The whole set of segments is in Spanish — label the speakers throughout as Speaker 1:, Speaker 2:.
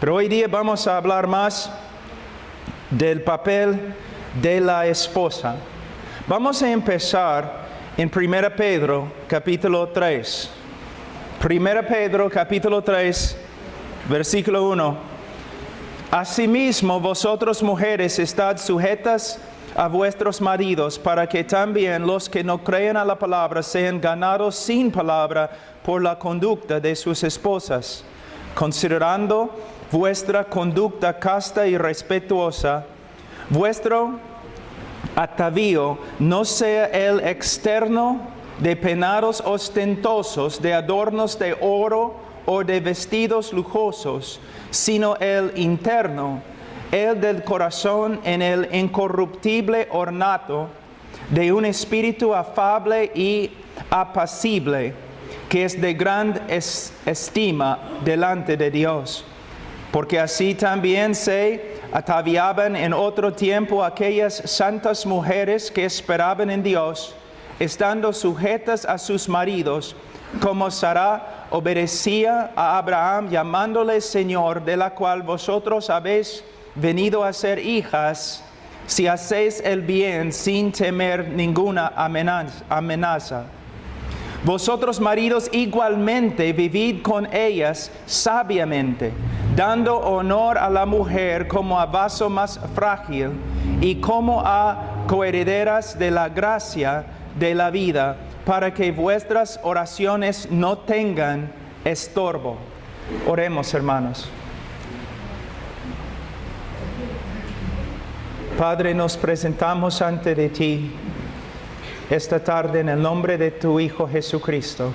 Speaker 1: Pero hoy día vamos a hablar más del papel de la esposa. Vamos a empezar en 1 Pedro, capítulo 3. 1 Pedro, capítulo 3, versículo 1. Asimismo, vosotros mujeres, estad sujetas a vuestros maridos, para que también los que no creen a la palabra sean ganados sin palabra por la conducta de sus esposas, considerando vuestra conducta casta y respetuosa. Vuestro atavío no sea el externo de peinados ostentosos, de adornos de oro o de vestidos lujosos, sino el interno, el del corazón, en el incorruptible ornato de un espíritu afable y apacible, que es de gran estima delante de Dios. Porque así también se ataviaban en otro tiempo aquellas santas mujeres que esperaban en Dios, estando sujetas a sus maridos, como Sara obedecía a Abraham, llamándole Señor, de la cual vosotros habéis venido a ser hijas, si hacéis el bien sin temer ninguna amenaza. Vosotros, maridos, igualmente vivid con ellas sabiamente, dando honor a la mujer como a vaso más frágil y como a coherederas de la gracia de la vida, para que vuestras oraciones no tengan estorbo. Oremos, hermanos. Padre, nos presentamos ante de ti esta tarde en el nombre de tu Hijo Jesucristo.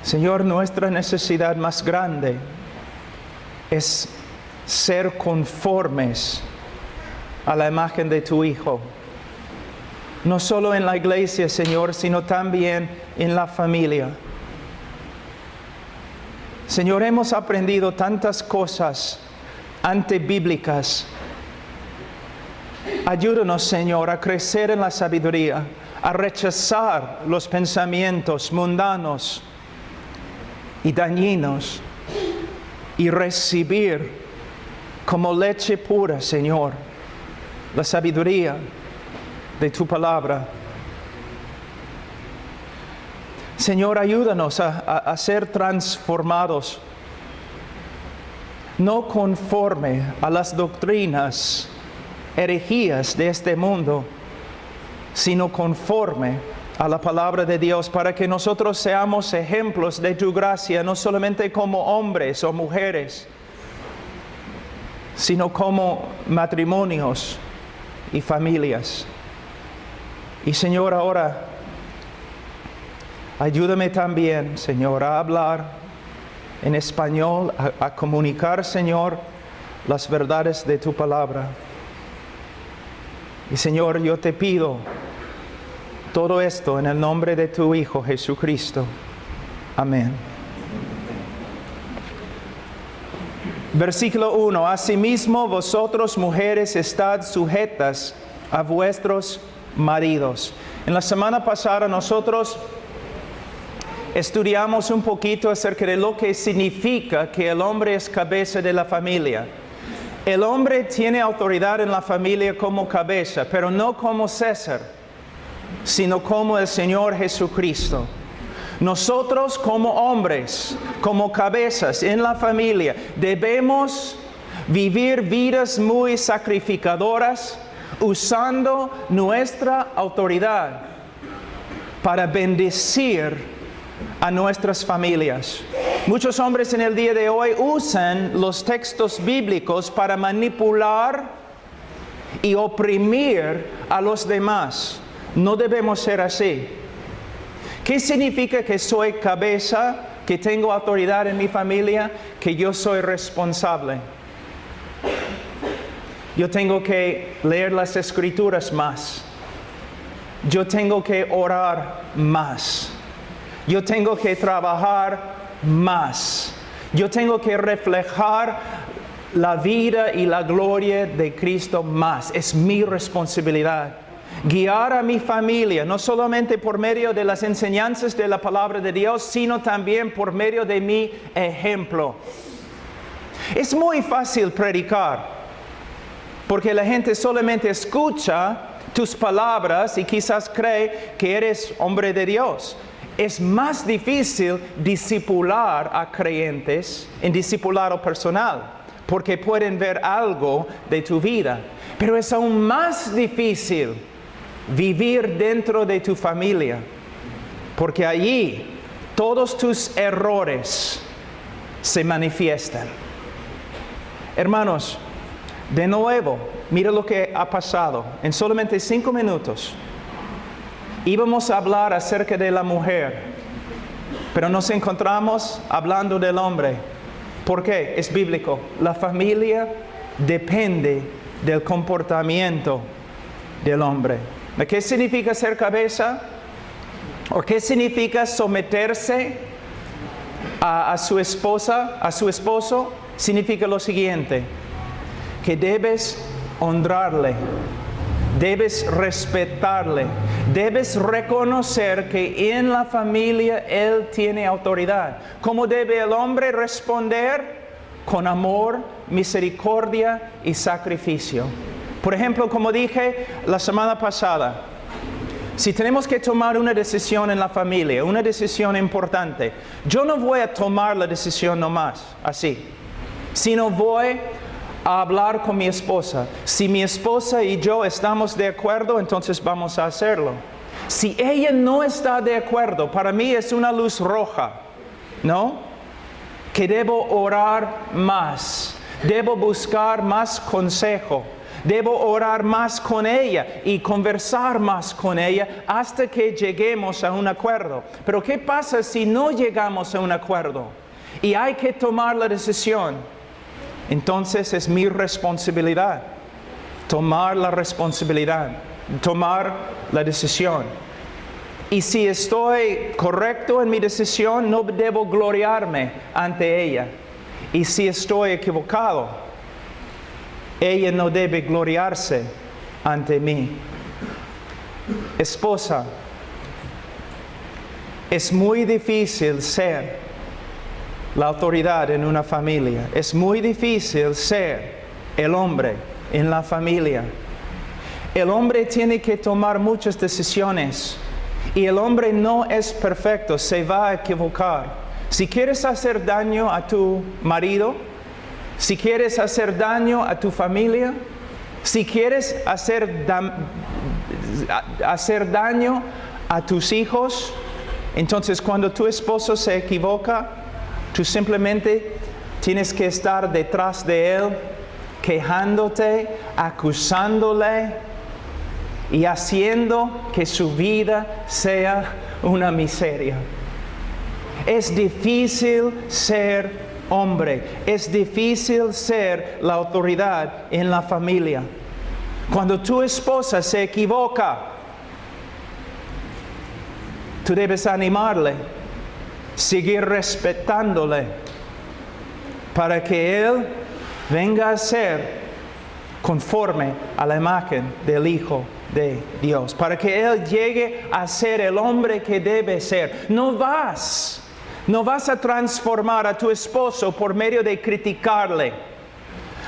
Speaker 1: Señor, nuestra necesidad más grande es ser conformes a la imagen de tu Hijo. No solo en la iglesia, Señor, sino también en la familia. Señor, hemos aprendido tantas cosas antibíblicas. Ayúdanos, Señor, a crecer en la sabiduría, a rechazar los pensamientos mundanos y dañinos y recibir como leche pura, Señor, la sabiduría de tu palabra. Señor, ayúdanos a ser transformados, no conforme a las doctrinas, herejías de este mundo, sino conforme a la palabra de Dios, para que nosotros seamos ejemplos de tu gracia, no solamente como hombres o mujeres, sino como matrimonios y familias. Y Señor, ahora ayúdame también, Señor, a hablar en español, a comunicar, Señor, las verdades de tu palabra. Y Señor, yo te pido todo esto en el nombre de tu Hijo Jesucristo. Amén. Versículo 1. Asimismo, vosotros mujeres estad sujetas a vuestros maridos. En la semana pasada nosotros estudiamos un poquito acerca de lo que significa que el hombre es cabeza de la familia. El hombre tiene autoridad en la familia como cabeza, pero no como César, sino como el Señor Jesucristo. Nosotros como hombres, como cabezas en la familia, debemos vivir vidas muy sacrificadoras, usando nuestra autoridad para bendecir a nuestras familias. Muchos hombres en el día de hoy usan los textos bíblicos para manipular y oprimir a los demás. No debemos ser así. ¿Qué significa que soy cabeza, que tengo autoridad en mi familia? Que yo soy responsable. Yo tengo que leer las Escrituras más. Yo tengo que orar más. Yo tengo que trabajar más. Yo tengo que reflejar la vida y la gloria de Cristo más. Es mi responsabilidad. guiar a mi familia, no solamente por medio de las enseñanzas de la palabra de Dios, sino también por medio de mi ejemplo. Es muy fácil predicar, porque la gente solamente escucha tus palabras y quizás cree que eres hombre de Dios. Es más difícil discipular a creyentes en discipulado personal, porque pueden ver algo de tu vida. Pero es aún más difícil vivir dentro de tu familia, porque allí todos tus errores se manifiestan. Hermanos, de nuevo, mira lo que ha pasado. En solamente 5 minutos íbamos a hablar acerca de la mujer, pero nos encontramos hablando del hombre. ¿Por qué? Es bíblico. La familia depende del comportamiento del hombre. ¿Qué significa ser cabeza? ¿O qué significa someterse a su esposa, a su esposo? Significa lo siguiente: que debes honrarle, debes respetarle, debes reconocer que en la familia él tiene autoridad. ¿Cómo debe el hombre responder? Con amor, misericordia y sacrificio. Por ejemplo, como dije la semana pasada, si tenemos que tomar una decisión en la familia, una decisión importante, yo no voy a tomar la decisión nomás, así, sino voy a hablar con mi esposa. Si mi esposa y yo estamos de acuerdo, entonces vamos a hacerlo. Si ella no está de acuerdo, para mí es una luz roja, ¿no? Que debo orar más, debo buscar más consejo, debo orar más con ella y conversar más con ella hasta que lleguemos a un acuerdo. Pero ¿qué pasa si no llegamos a un acuerdo y hay que tomar la decisión? Entonces es mi responsabilidad tomar la responsabilidad, tomar la decisión. Y si estoy correcto en mi decisión, no debo gloriarme ante ella. Y si estoy equivocado, ella no debe gloriarse ante mí. Esposa, es muy difícil ser la autoridad en una familia. Es muy difícil ser el hombre en la familia. El hombre tiene que tomar muchas decisiones. Y el hombre no es perfecto, se va a equivocar. Si quieres hacer daño a tu marido, si quieres hacer daño a tu familia, si quieres hacer daño a tus hijos, entonces cuando tu esposo se equivoca, tú simplemente tienes que estar detrás de él, quejándote, acusándole y haciendo que su vida sea una miseria. Es difícil ser hombre, es difícil ser la autoridad en la familia. Cuando tu esposa se equivoca, tú debes animarle, seguir respetándole, para que él venga a ser conforme a la imagen del Hijo de Dios, para que él llegue a ser el hombre que debe ser. No vas a transformar a tu esposo por medio de criticarle,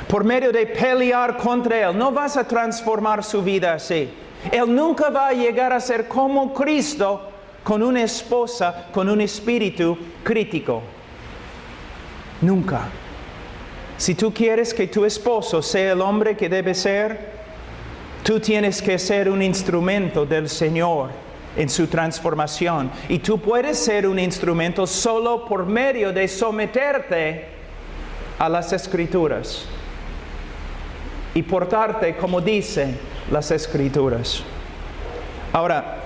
Speaker 1: por medio de pelear contra él. No vas a transformar su vida así. Él nunca va a llegar a ser como Cristo con una esposa, con un espíritu crítico. Nunca. Si tú quieres que tu esposo sea el hombre que debe ser, tú tienes que ser un instrumento del Señor en su transformación. Y tú puedes ser un instrumento solo por medio de someterte a las Escrituras y portarte como dicen las Escrituras. Ahora,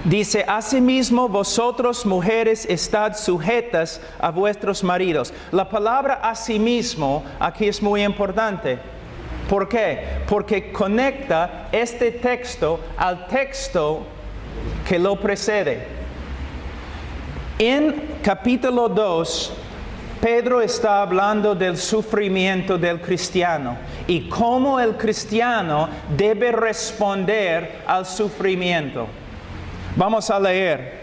Speaker 1: dice: asimismo vosotros mujeres estad sujetas a vuestros maridos. La palabra asimismo aquí es muy importante. ¿Por qué? Porque conecta este texto al texto que lo precede. En capítulo 2 Pedro está hablando del sufrimiento del cristiano y cómo el cristiano debe responder al sufrimiento. Vamos a leer.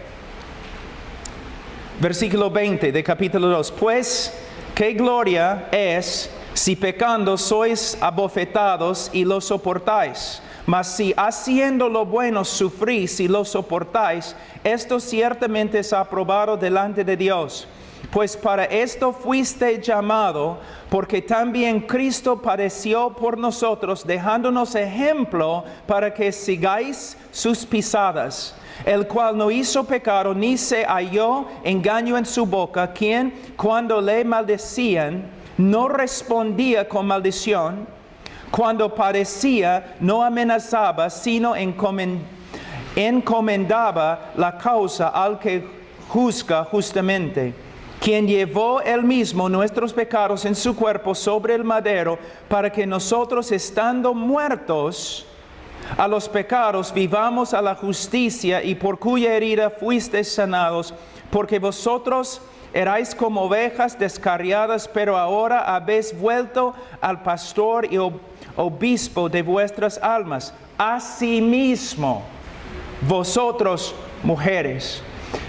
Speaker 1: Versículo 20 de capítulo 2. Pues, ¿qué gloria es si pecando sois abofetados y lo soportáis? Mas si haciendo lo bueno sufrís y lo soportáis, esto ciertamente es aprobado delante de Dios. Pues para esto fuiste llamado, porque también Cristo padeció por nosotros, dejándonos ejemplo para que sigáis sus pisadas, el cual no hizo pecado, ni se halló engaño en su boca, quien cuando le maldecían, no respondía con maldición, cuando padecía, no amenazaba, sino encomendaba la causa al que juzga justamente, quien llevó él mismo nuestros pecados en su cuerpo sobre el madero, para que nosotros, estando muertos a los pecados, vivamos a la justicia, y por cuya herida fuisteis sanados, porque vosotros erais como ovejas descarriadas, pero ahora habéis vuelto al pastor y obispo de vuestras almas. Asimismo, vosotros, mujeres.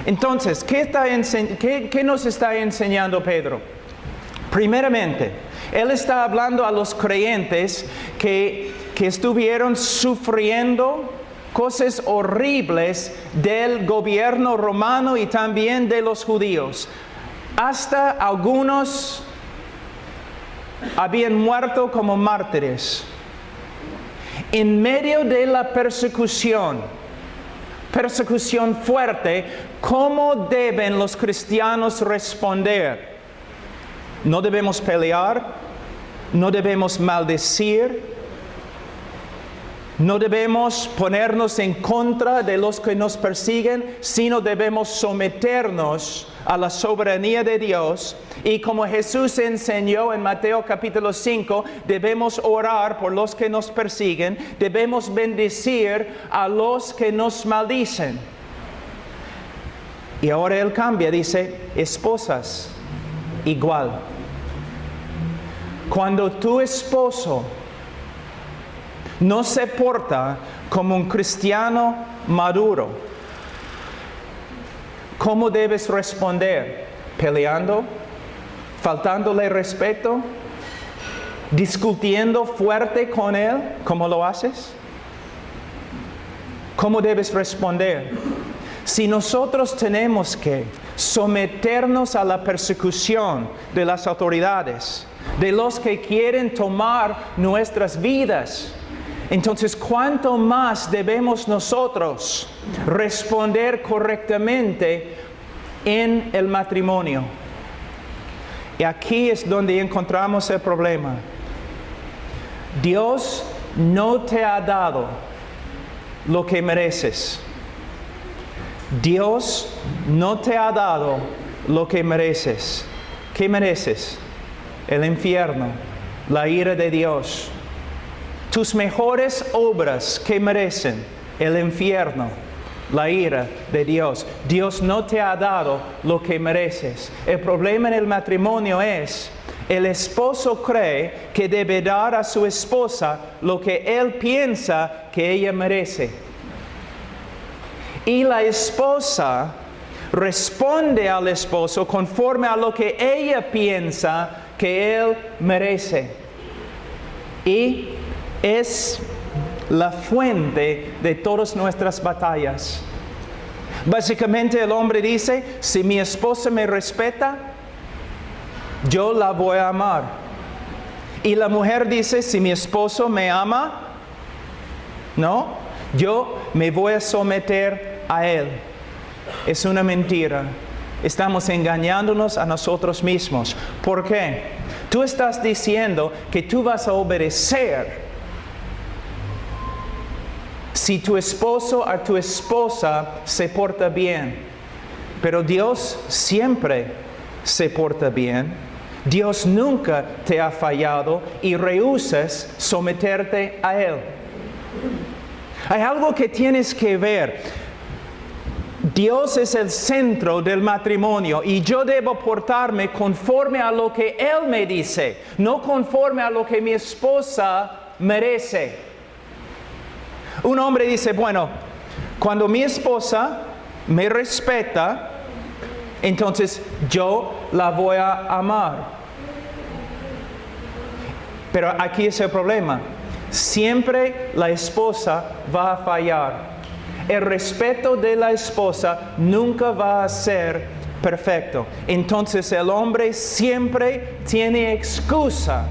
Speaker 1: Entonces, ¿qué nos está enseñando Pedro? Primeramente, él está hablando a los creyentes que estuvieron sufriendo cosas horribles del gobierno romano y también de los judíos. Hasta algunos habían muerto como mártires. En medio de la persecución fuerte, ¿cómo deben los cristianos responder? No debemos pelear, no debemos maldecir, no debemos ponernos en contra de los que nos persiguen, sino debemos someternos a la soberanía de Dios. Y como Jesús enseñó en Mateo capítulo 5, debemos orar por los que nos persiguen, debemos bendecir a los que nos maldicen. Y ahora él cambia, dice, esposas, igual. Cuando tu esposo no se porta como un cristiano maduro, ¿cómo debes responder? ¿Peleando? ¿Faltándole respeto? ¿Discutiendo fuerte con él? ¿Cómo lo haces? ¿Cómo debes responder? Si nosotros tenemos que someternos a la persecución de las autoridades, de los que quieren tomar nuestras vidas, entonces, ¿cuánto más debemos nosotros responder correctamente en el matrimonio? Y aquí es donde encontramos el problema. Dios no te ha dado lo que mereces. Dios no te ha dado lo que mereces. ¿Qué mereces? El infierno, la ira de Dios. Tus mejores obras que merecen el infierno, la ira de Dios. Dios no te ha dado lo que mereces. El problema en el matrimonio es, el esposo cree que debe dar a su esposa lo que él piensa que ella merece. Y la esposa responde al esposo conforme a lo que ella piensa que él merece. Y es la fuente de todas nuestras batallas. Básicamente el hombre dice, si mi esposa me respeta, yo la voy a amar. Y la mujer dice, si mi esposo me ama, no, yo me voy a someter a él. Es una mentira. Estamos engañándonos a nosotros mismos. ¿Por qué? Tú estás diciendo que tú vas a obedecer si tu esposo o tu esposa se porta bien. Pero Dios siempre se porta bien. Dios nunca te ha fallado y rehusas someterte a Él. Hay algo que tienes que ver. Dios es el centro del matrimonio y yo debo portarme conforme a lo que Él me dice, no conforme a lo que mi esposa merece. Un hombre dice, bueno, cuando mi esposa me respeta, entonces yo la voy a amar. Pero aquí es el problema. Siempre la esposa va a fallar. El respeto de la esposa nunca va a ser perfecto. Entonces el hombre siempre tiene excusa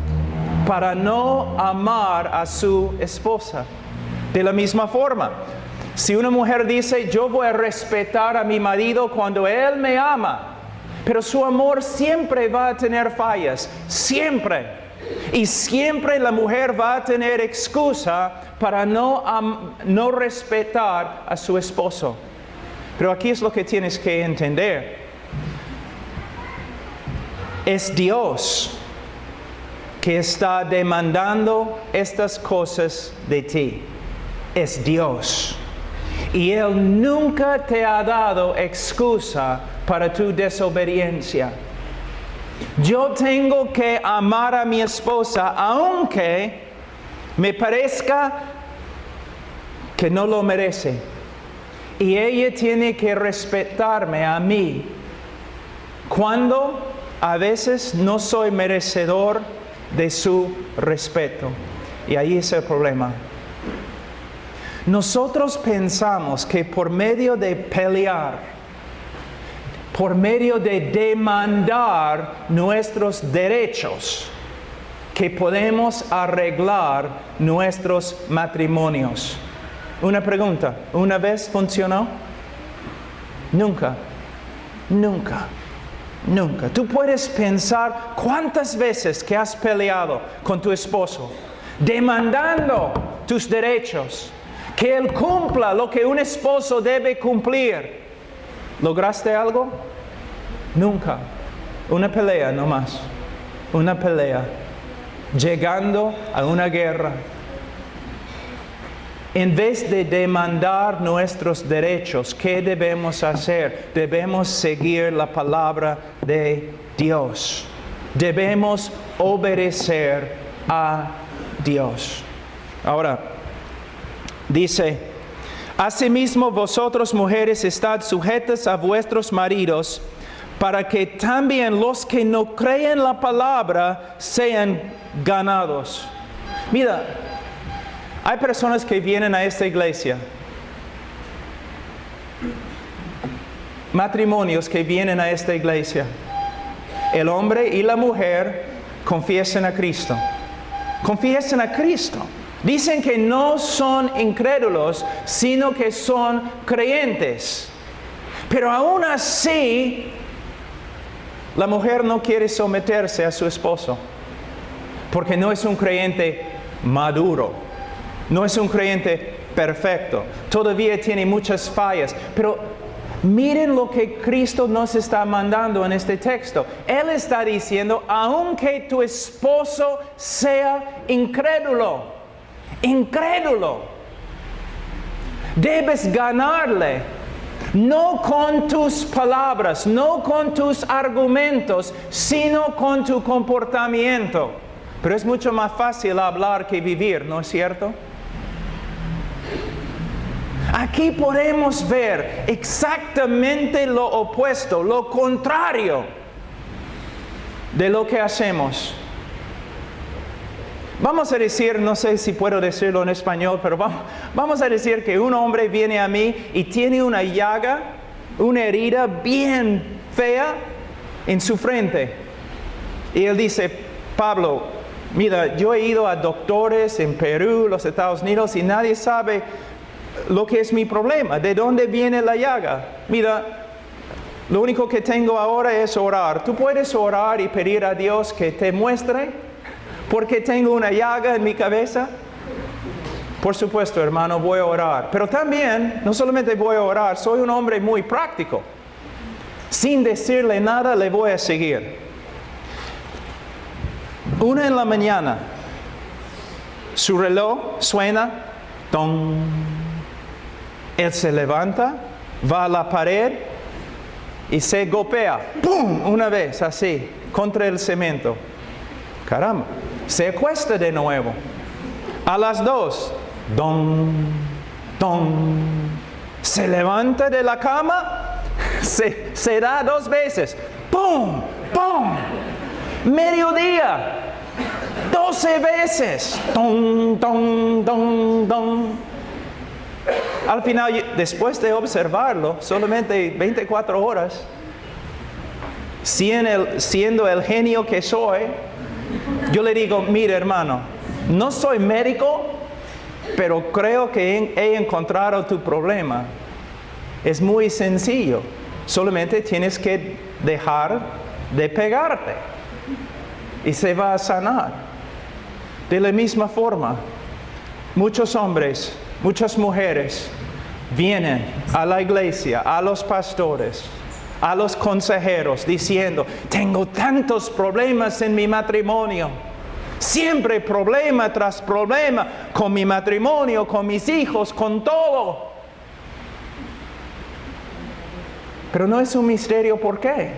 Speaker 1: para no amar a su esposa. De la misma forma, si una mujer dice, yo voy a respetar a mi marido cuando él me ama, pero su amor siempre va a tener fallas, siempre. Y siempre la mujer va a tener excusa para no respetar a su esposo. Pero aquí es lo que tienes que entender. Es Dios que está demandando estas cosas de ti. Es Dios. Y Él nunca te ha dado excusa para tu desobediencia. Yo tengo que amar a mi esposa aunque me parezca que no lo merece. Y ella tiene que respetarme a mí cuando a veces no soy merecedor de su respeto. Y ahí es el problema. Nosotros pensamos que por medio de pelear, por medio de demandar nuestros derechos, que podemos arreglar nuestros matrimonios. Una pregunta, ¿una vez funcionó? Nunca, nunca, nunca. Tú puedes pensar cuántas veces que has peleado con tu esposo, demandando tus derechos, que él cumpla lo que un esposo debe cumplir. ¿Lograste algo? Nunca. Una pelea nomás. Una pelea. Llegando a una guerra. En vez de demandar nuestros derechos, ¿qué debemos hacer? Debemos seguir la palabra de Dios. Debemos obedecer a Dios. Ahora, dice, asimismo vosotros mujeres estad sujetas a vuestros maridos, para que también los que no creen la palabra sean ganados. Mira, hay personas que vienen a esta iglesia, matrimonios que vienen a esta iglesia. El hombre y la mujer confiesan a Cristo. Confiesan a Cristo. Dicen que no son incrédulos, sino que son creyentes. Pero aún así, la mujer no quiere someterse a su esposo, porque no es un creyente maduro, no es un creyente perfecto, todavía tiene muchas fallas. Pero miren lo que Cristo nos está mandando en este texto. Él está diciendo, aunque tu esposo sea incrédulo, debes ganarle, no con tus palabras, no con tus argumentos, sino con tu comportamiento. Pero es mucho más fácil hablar que vivir, ¿no es cierto? Aquí podemos ver exactamente lo opuesto, lo contrario de lo que hacemos. Vamos a decir, no sé si puedo decirlo en español, pero vamos a decir que un hombre viene a mí y tiene una llaga, una herida bien fea en su frente. Y él dice, Pablo, mira, yo he ido a doctores en Perú, los Estados Unidos, y nadie sabe lo que es mi problema, de dónde viene la llaga. Mira, lo único que tengo ahora es orar. ¿Tú puedes orar y pedir a Dios que te muestre porque tengo una llaga en mi cabeza? Por supuesto, hermano, voy a orar. Pero también, no solamente voy a orar, soy un hombre muy práctico. Sin decirle nada, le voy a seguir. 1 en la mañana, su reloj suena, ¡ton! Él se levanta va a la pared y se golpea, ¡pum!, una vez así, contra el cemento. Caramba, se acuesta de nuevo. A las 2, don, don, se levanta de la cama, se da 2 veces, ¡pum!, ¡pum!, mediodía, 12 veces, don, don, don, don. Al final, después de observarlo, solamente 24 horas, siendo el genio que soy, yo le digo, mire hermano, no soy médico, pero creo que he encontrado tu problema. Es muy sencillo, solamente tienes que dejar de pegarte y se va a sanar. De la misma forma, muchos hombres, muchas mujeres vienen a la iglesia, a los pastores, a los consejeros, diciendo, tengo tantos problemas en mi matrimonio. Siempre problema tras problema con mi matrimonio, con mis hijos, con todo. Pero no es un misterio por qué.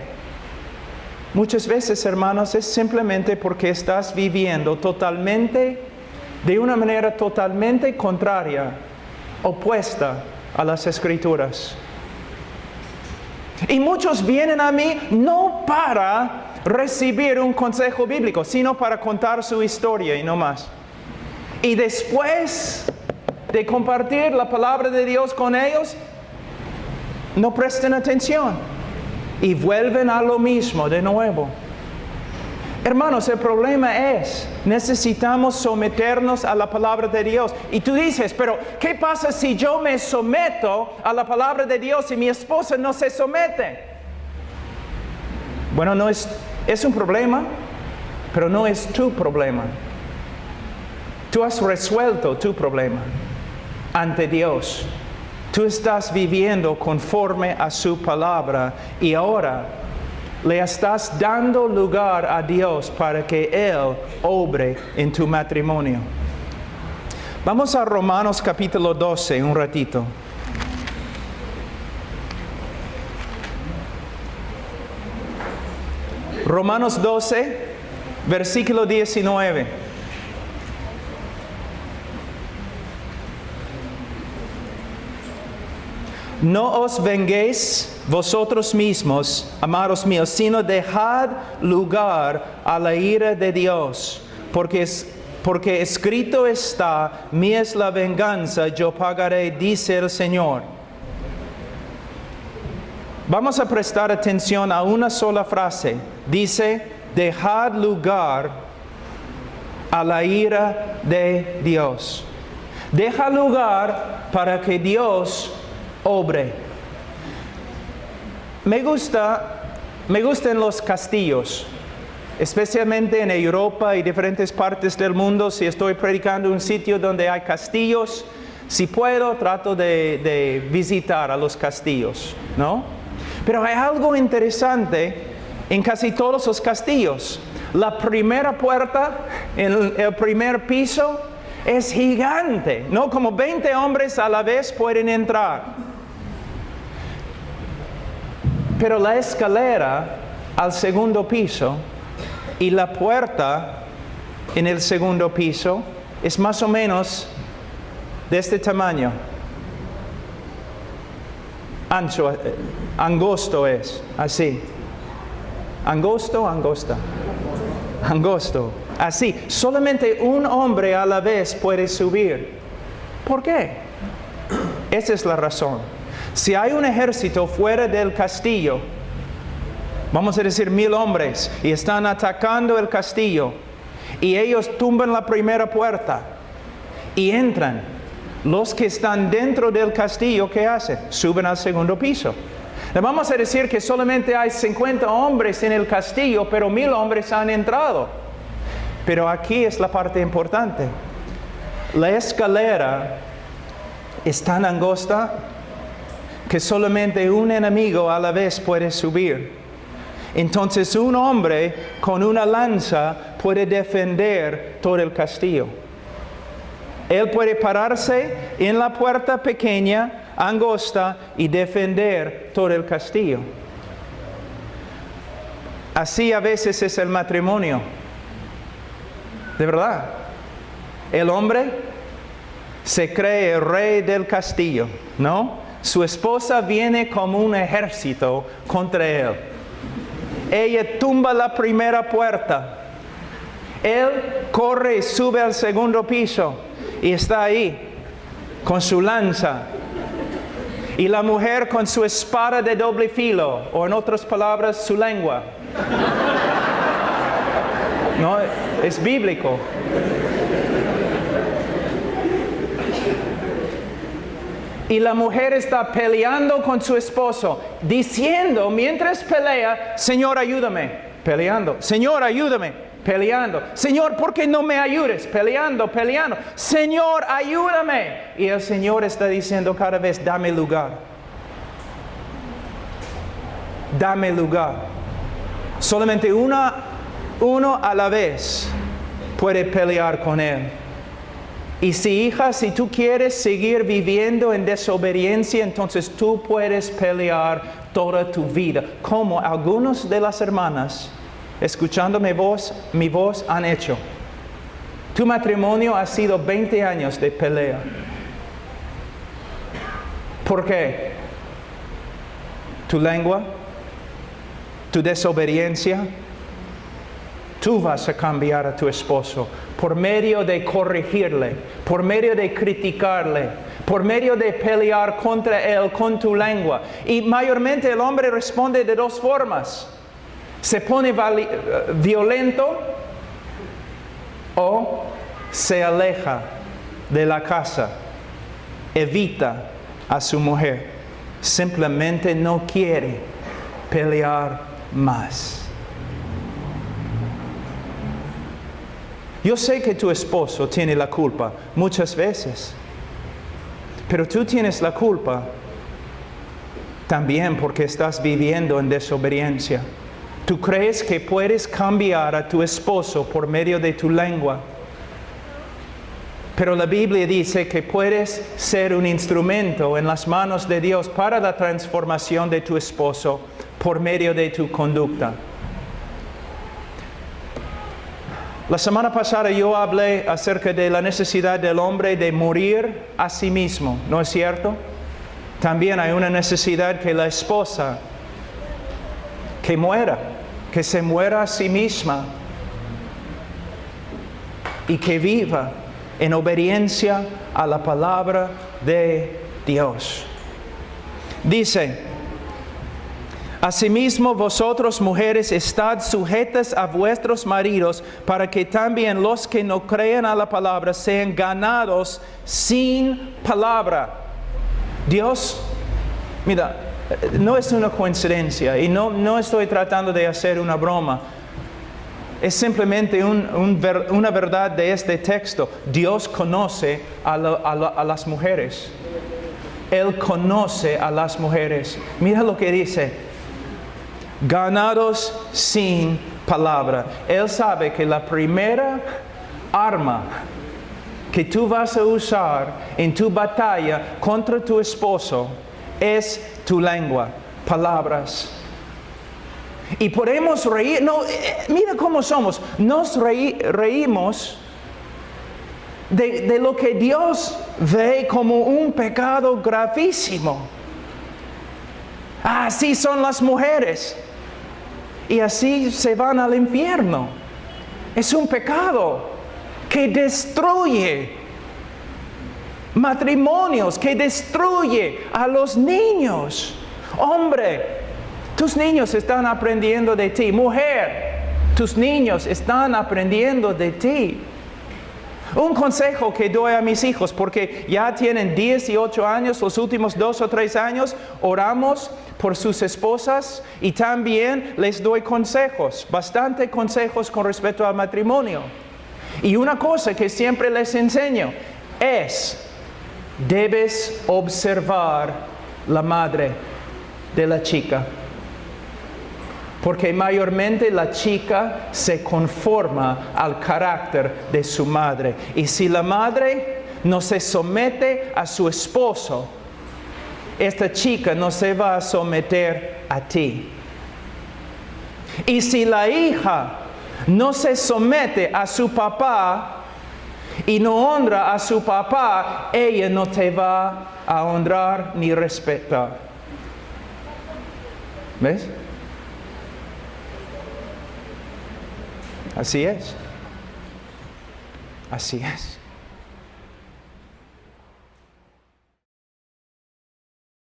Speaker 1: Muchas veces, hermanos, es simplemente porque estás viviendo de una manera totalmente contraria, opuesta a las Escrituras. Y muchos vienen a mí no para recibir un consejo bíblico, sino para contar su historia y no más. Y después de compartir la palabra de Dios con ellos, no prestan atención y vuelven a lo mismo de nuevo. Hermanos, el problema es, necesitamos someternos a la palabra de Dios. Y tú dices, pero ¿qué pasa si yo me someto a la palabra de Dios y mi esposa no se somete? Bueno, es un problema, pero no es tu problema. Tú has resuelto tu problema ante Dios. Tú estás viviendo conforme a su palabra y ahora le estás dando lugar a Dios para que Él obre en tu matrimonio. Vamos a Romanos capítulo 12 un ratito. Romanos 12, versículo 19. No os venguéis vosotros mismos, amados míos, sino dejad lugar a la ira de Dios, porque escrito está, mía es la venganza, yo pagaré, dice el Señor. Vamos a prestar atención a una sola frase. Dice, dejad lugar a la ira de Dios. Deja lugar para que Dios obre. Me gustan los castillos, especialmente en Europa y diferentes partes del mundo. Si estoy predicando en un sitio donde hay castillos, si puedo, trato de visitar a los castillos, ¿no? Pero hay algo interesante en casi todos los castillos. La primera puerta, en el primer piso, es gigante, ¿no? Como 20 hombres a la vez pueden entrar. Pero la escalera al segundo piso y la puerta en el segundo piso es más o menos de este tamaño. Ancho, angosto es, así. Angosto, angosta. Angosto, así. Solamente un hombre a la vez puede subir. ¿Por qué? Esa es la razón. Si hay un ejército fuera del castillo, vamos a decir 1000 hombres, y están atacando el castillo, y ellos tumban la primera puerta, y entran, los que están dentro del castillo, ¿qué hacen? Suben al segundo piso. Le vamos a decir que solamente hay 50 hombres en el castillo, pero 1000 hombres han entrado. Pero aquí es la parte importante. La escalera es tan angosta que solamente un enemigo a la vez puede subir. Entonces un hombre con una lanza puede defender todo el castillo. Él puede pararse en la puerta pequeña, angosta y defender todo el castillo. Así a veces es el matrimonio. De verdad. El hombre se cree el rey del castillo, ¿no? Su esposa viene como un ejército contra él. Ella tumba la primera puerta. Él corre y sube al segundo piso y está ahí con su lanza. Y la mujer con su espada de doble filo, o en otras palabras, su lengua. No, es bíblico. Y la mujer está peleando con su esposo, diciendo mientras pelea, Señor, ayúdame, peleando. Señor, ayúdame, peleando. Señor, ¿por qué no me ayudes? Peleando. Señor, ayúdame. Y el Señor está diciendo cada vez, dame lugar. Dame lugar. Solamente uno a la vez puede pelear con Él. Y si tú quieres seguir viviendo en desobediencia, entonces tú puedes pelear toda tu vida, como algunas de las hermanas, escuchando mi voz, han hecho. Tu matrimonio ha sido 20 años de pelea. ¿Por qué? Tu lengua, tu desobediencia. Tú vas a cambiar a tu esposo por medio de corregirle, por medio de criticarle, por medio de pelear contra él con tu lengua. Y mayormente el hombre responde de dos formas. Se pone violento o se aleja de la casa, evita a su mujer. Simplemente no quiere pelear más. Yo sé que tu esposo tiene la culpa muchas veces, pero tú tienes la culpa también porque estás viviendo en desobediencia. Tú crees que puedes cambiar a tu esposo por medio de tu lengua, pero la Biblia dice que puedes ser un instrumento en las manos de Dios para la transformación de tu esposo por medio de tu conducta. La semana pasada yo hablé acerca de la necesidad del hombre de morir a sí mismo, ¿no es cierto? También hay una necesidad que la esposa que se muera a sí misma y que viva en obediencia a la palabra de Dios. Dice: asimismo vosotros mujeres estad sujetas a vuestros maridos, para que también los que no creen a la palabra sean ganados sin palabra. Dios, mira, no es una coincidencia y no estoy tratando de hacer una broma. Es simplemente una verdad de este texto. Dios conoce a las mujeres. Él conoce a las mujeres. Mira lo que dice: ganados sin palabra. Él sabe que la primera arma que tú vas a usar en tu batalla contra tu esposo es tu lengua, palabras. Y podemos reír, mira cómo somos, nos reímos de lo que Dios ve como un pecado gravísimo. Así son las mujeres. Y así se van al infierno. Es un pecado que destruye matrimonios, que destruye a los niños. Hombre, tus niños están aprendiendo de ti. Mujer, tus niños están aprendiendo de ti. Un consejo que doy a mis hijos, porque ya tienen 10 y 8 años, los últimos 2 o 3 años, oramos por sus esposas y también les doy consejos, bastante consejos con respecto al matrimonio. Y una cosa que siempre les enseño es: debes observar la madre de la chica. Porque mayormente la chica se conforma al carácter de su madre. Y si la madre no se somete a su esposo, esta chica no se va a someter a ti. Y si la hija no se somete a su papá y no honra a su papá, ella no te va a honrar ni respetar. ¿Ves? Así es. Así es.